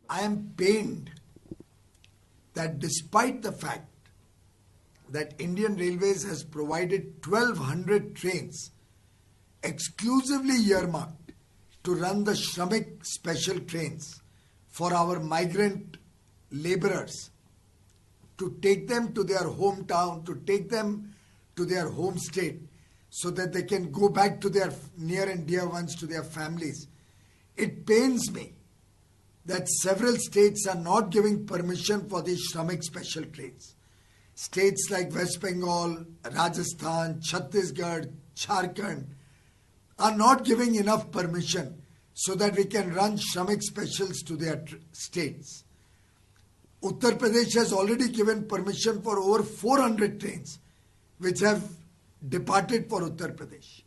I am pained that despite the fact that Indian Railways has provided 1,200 trains exclusively earmarked to run the Shramik special trains for our migrant laborers, to take them to their hometown, to take them to their home state, so that they can go back to their near and dear ones, to their families. It pains me that several states are not giving permission for these Shramik special trains. States like West Bengal, Rajasthan, Chhattisgarh, Jharkhand are not giving enough permission so that we can run Shramik specials to their states. Uttar Pradesh has already given permission for over 400 trains which have departed for Uttar Pradesh.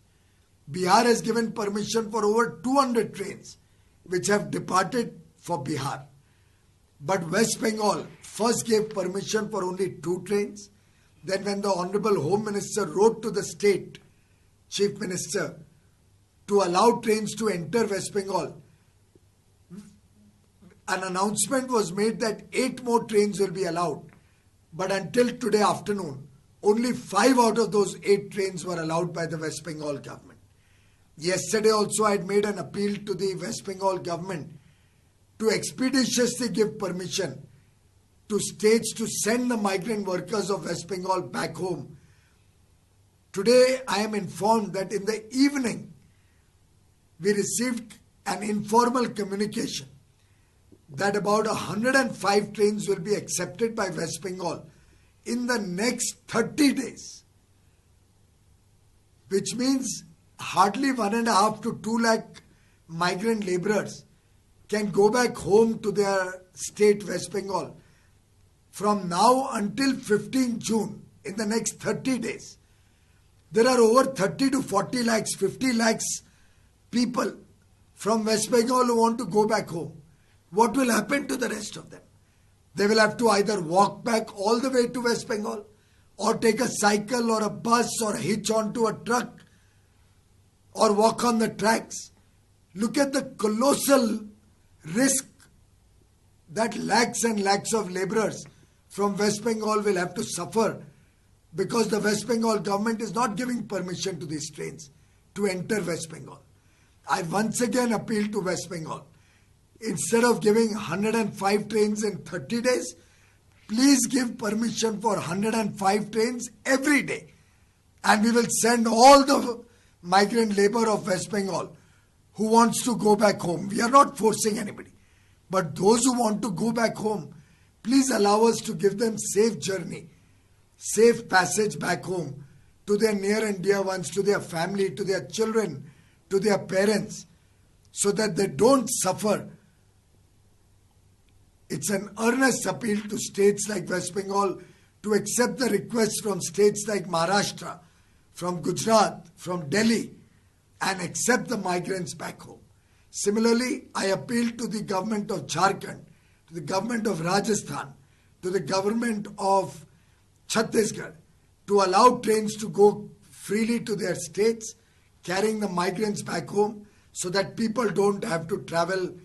Bihar has given permission for over 200 trains which have departed for Bihar. But West Bengal first gave permission for only 2 trains. Then when the Honorable Home Minister wrote to the state Chief Minister to allow trains to enter West Bengal, an announcement was made that 8 more trains will be allowed. But until today afternoon, only 5 out of those 8 trains were allowed by the West Bengal government. Yesterday also I had made an appeal to the West Bengal government to expeditiously give permission to states to send the migrant workers of West Bengal back home. Today I am informed that in the evening we received an informal communication that about 105 trains will be accepted by West Bengal in the next 30 days, which means hardly 1.5 to 2 lakh migrant laborers can go back home to their state West Bengal from now until 15 June, in the next 30 days. There are over 30 to 40 lakhs, 50 lakhs people from West Bengal who want to go back home. What will happen to the rest of them? They will have to either walk back all the way to West Bengal, or take a cycle or a bus or hitch onto a truck, or walk on the tracks. Look at the colossal risk that lakhs and lakhs of laborers from West Bengal will have to suffer, because the West Bengal government is not giving permission to these trains to enter West Bengal. I once again appeal to West Bengal. Instead of giving 105 trains in 30 days, please give permission for 105 trains every day. And we will send all the migrant labor of West Bengal who wants to go back home. We are not forcing anybody. But those who want to go back home, please allow us to give them safe journey, safe passage back home to their near and dear ones, to their family, to their children, to their parents, so that they don't suffer. It's an earnest appeal to states like West Bengal to accept the request from states like Maharashtra, from Gujarat, from Delhi, and accept the migrants back home. Similarly, I appeal to the government of Jharkhand, to the government of Rajasthan, to the government of Chhattisgarh to allow trains to go freely to their states, carrying the migrants back home, so that people don't have to travel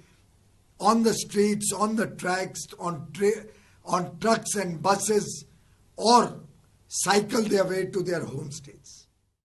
on the streets, on the tracks, on trucks and buses, or cycle their way to their home states.